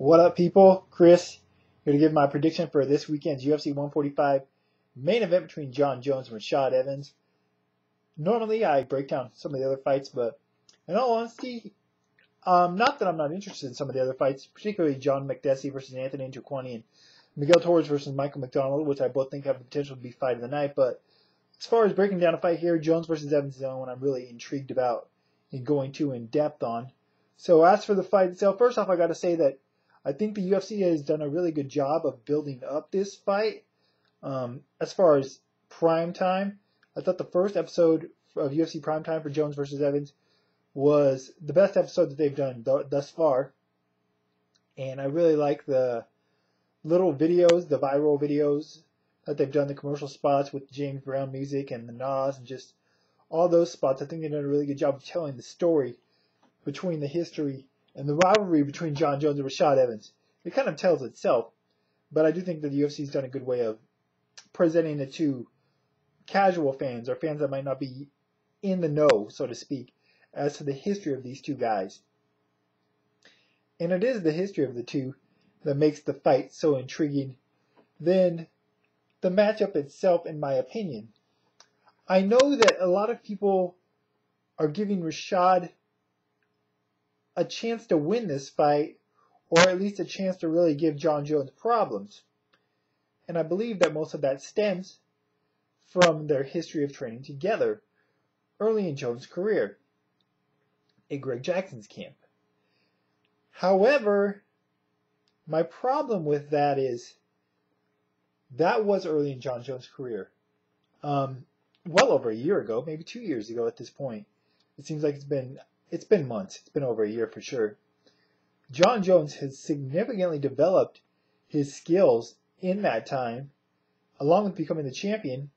What up, people? Chris here to give my prediction for this weekend's UFC 145 main event between Jon Jones and Rashad Evans. Normally, I break down some of the other fights, but in all honesty, not that I'm not interested in some of the other fights, particularly John McDessie versus Anthony Njokuani and Miguel Torres versus Michael McDonald, which I both think have the potential to be fight of the night. But as far as breaking down a fight here, Jones versus Evans is the only one I'm really intrigued about and going too in depth on. So as for the fight itself, first off, I got to say that I think the UFC has done a really good job of building up this fight. As far as prime time, I thought the first episode of UFC Prime Time for Jones versus Evans was the best episode that they've done thus far. And I really like the little videos, the viral videos that they've done, the commercial spots with James Brown music and the Nas and just all those spots. I think they've done a really good job of telling the story between the history and the rivalry between Jon Jones and Rashad Evans. It kind of tells itself, but I do think that the UFC's done a good way of presenting it to casual fans or fans that might not be in the know, so to speak, as to the history of these two guys. And it is the history of the two that makes the fight so intriguing than the matchup itself, in my opinion. I know that a lot of people are giving Rashad a chance to win this fight, or at least a chance to really give Jon Jones problems. And I believe that most of that stems from their history of training together early in Jones' career at Greg Jackson's camp. However, my problem with that is that was early in Jon Jones' career. Well over a year ago, maybe 2 years ago at this point. It seems like it's been months. It's been over a year for sure. Jon Jones has significantly developed his skills in that time, along with becoming the champion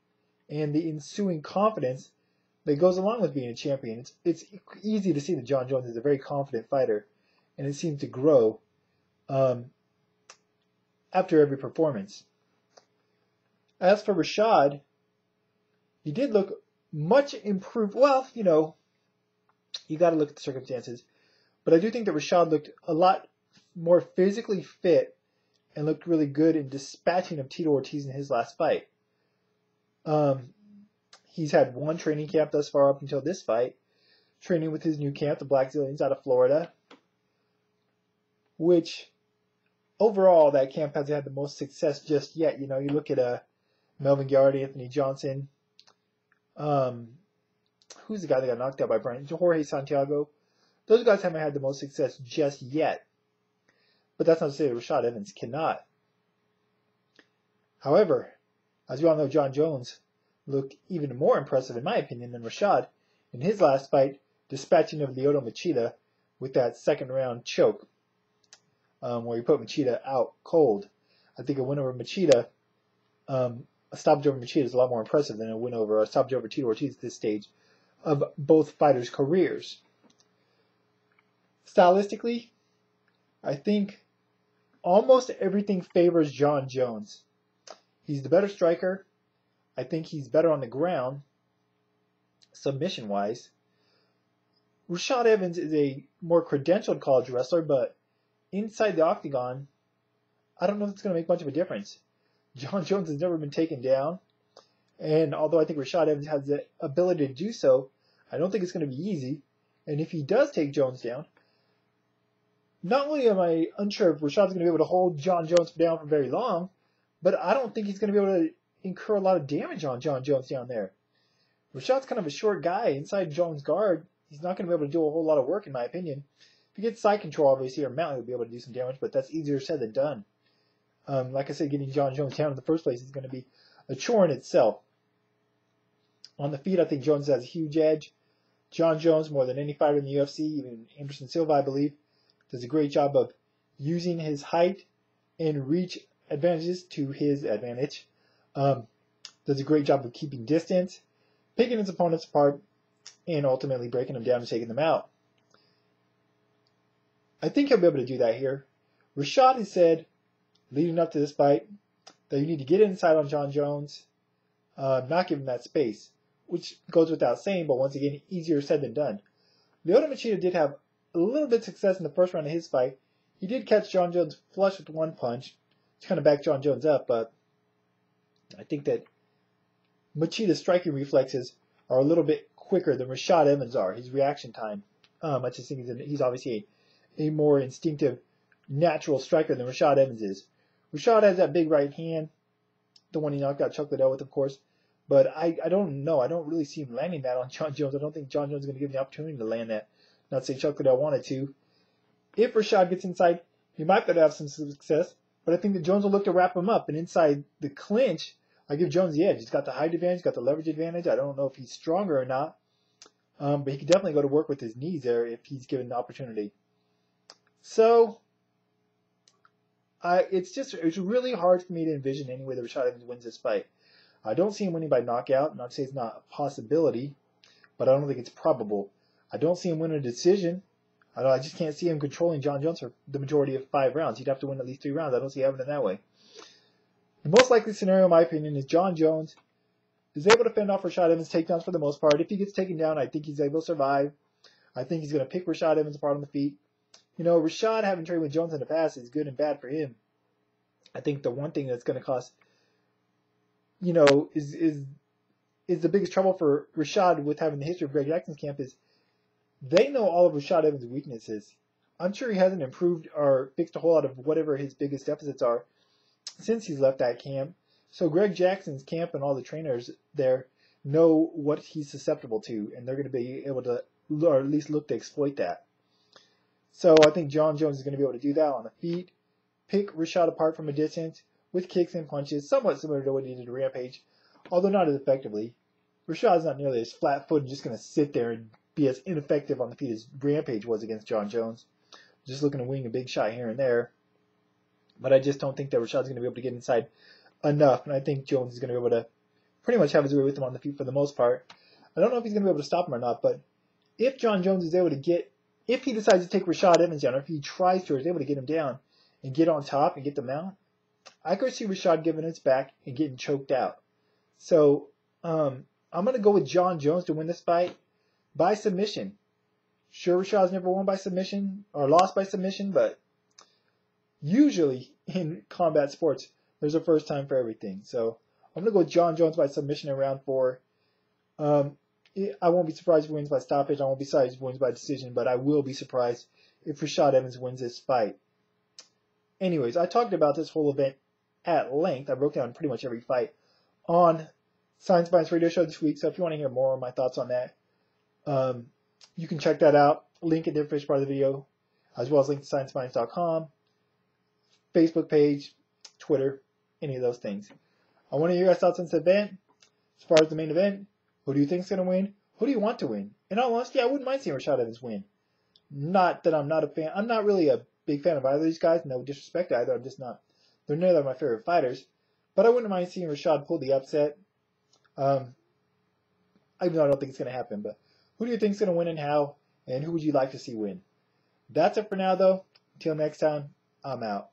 and the ensuing confidence that goes along with being a champion. It's easy to see that Jon Jones is a very confident fighter, and it seems to grow after every performance. As for Rashad, he did look much improved. Well, you got to look at the circumstances. But I do think that Rashad looked a lot more physically fit and looked really good in dispatching of Tito Ortiz in his last fight. He's had one training camp thus far up until this fight, training with his new camp, the Black Zillions out of Florida, which overall that camp hasn't had the most success just yet. You look at Melvin Guillard, Anthony Johnson, who's the guy that got knocked out by Brian? Jorge Santiago. Those guys haven't had the most success just yet. But that's not to say that Rashad Evans cannot. However, as we all know, Jon Jones looked even more impressive, in my opinion, than Rashad in his last fight, dispatching of Lyoto Machida with that second round choke, where he put Machida out cold. I think a win over Machida, a stoppage over Machida is a lot more impressive than a stoppage over Tito Ortiz at this stage of both fighters' careers. Stylistically, I think almost everything favors Jon Jones. He's the better striker. I think he's better on the ground, submission-wise. Rashad Evans is a more credentialed college wrestler, but inside the octagon, I don't know if it's going to make much of a difference. Jon Jones has never been taken down, and although I think Rashad Evans has the ability to do so, I don't think it's going to be easy. And if he does take Jones down, not only am I unsure if Rashad's going to be able to hold Jon Jones down for very long, but I don't think he's going to be able to incur a lot of damage on Jon Jones down there. Rashad's kind of a short guy. Inside Jones' guard, he's not going to be able to do a whole lot of work, in my opinion. If he gets side control, obviously, or Mountain will be able to do some damage, but that's easier said than done. Like I said, getting Jon Jones down in the first place is going to be a chore in itself. On the feet, I think Jones has a huge edge. Jon Jones, more than any fighter in the UFC, even Anderson Silva, I believe, does a great job of using his height and reach advantages to his advantage. Does a great job of keeping distance, picking his opponents apart, and ultimately breaking them down and taking them out. I think he'll be able to do that here. Rashad has said, leading up to this fight, that you need to get inside on Jon Jones, not give him that space, which goes without saying, but once again, easier said than done. Lyoto Machida did have a little bit of success in the first round of his fight. He did catch Jon Jones flush with one punch to kind of back Jon Jones up, but I think that Machida's striking reflexes are a little bit quicker than Rashad Evans are. His reaction time. I just think he's obviously a more instinctive, natural striker than Rashad Evans is. Rashad has that big right hand, the one he knocked out Chuck Liddell with, of course. But I don't know. I don't really see him landing that on Jon Jones. I don't think Jon Jones is going to give him the opportunity to land that. Not to say Chuck Liddell wanted to. If Rashad gets inside, he might be able to have some success. But I think that Jones will look to wrap him up. And inside the clinch, I give Jones the edge. He's got the height advantage, got the leverage advantage. I don't know if he's stronger or not. But he can definitely go to work with his knees there if he's given the opportunity. So, it's really hard for me to envision any way that Rashad Evans wins this fight. I don't see him winning by knockout. Not to say it's not a possibility, but I don't think it's probable. I don't see him winning a decision. I just can't see him controlling Jon Jones for the majority of 5 rounds. He'd have to win at least 3 rounds. I don't see it happening that way. The most likely scenario, in my opinion, is Jon Jones is able to fend off Rashad Evans' takedowns for the most part. If he gets taken down, I think he's able to survive. I think he's going to pick Rashad Evans apart on the feet. You know, Rashad having trained with Jones in the past is good and bad for him. I think the one thing that's going to cost, you know, is the biggest trouble for Rashad with having the history of Greg Jackson's camp is they know all of Rashad Evans' weaknesses. I'm sure he hasn't improved or fixed a whole lot of whatever his biggest deficits are since he's left that camp. So Greg Jackson's camp and all the trainers there know what he's susceptible to, and they're going to be able to, or at least look to exploit that. So I think Jon Jones is going to be able to do that on the feet, pick Rashad apart from a distance with kicks and punches, somewhat similar to what he did to Rampage, although not as effectively. Rashad's not nearly as flat-footed, just going to sit there and be as ineffective on the feet as Rampage was against Jon Jones. Just looking to wing a big shot here and there. But I just don't think that Rashad's going to be able to get inside enough, and I think Jones is going to be able to pretty much have his way with him on the feet for the most part. I don't know if he's going to be able to stop him or not, but if Jon Jones is able to get, if he decides to take Rashad Evans down, or if he tries to, or is able to get him down and get on top and get the mount, I could see Rashad giving his back and getting choked out. So I'm going to go with Jon Jones to win this fight by submission. Sure, Rashad's never won by submission or lost by submission, but usually in combat sports, there's a first time for everything. So I'm going to go with Jon Jones by submission in round 4. I won't be surprised if he wins by stoppage. I won't be surprised if he wins by decision, but I will be surprised if Rashad Evans wins this fight. Anyways, I talked about this whole event at length. I broke down pretty much every fight on Science Bites Radio Show this week, so if you want to hear more of my thoughts on that, you can check that out. Link in the information part of the video, as well as link to ScienceBinds.com, Facebook page, Twitter, any of those things. I want to hear your thoughts on this event. As far as the main event, who do you think is going to win? Who do you want to win? In all honesty, I wouldn't mind seeing Rashad Evans win. Not that I'm not a fan. I'm not really a big fan of either of these guys. No disrespect to either. I'm just not. They're neither of my favorite fighters. But I wouldn't mind seeing Rashad pull the upset. Even though I don't think it's going to happen. But who do you think is going to win and how? And who would you like to see win? That's it for now, though. Until next time, I'm out.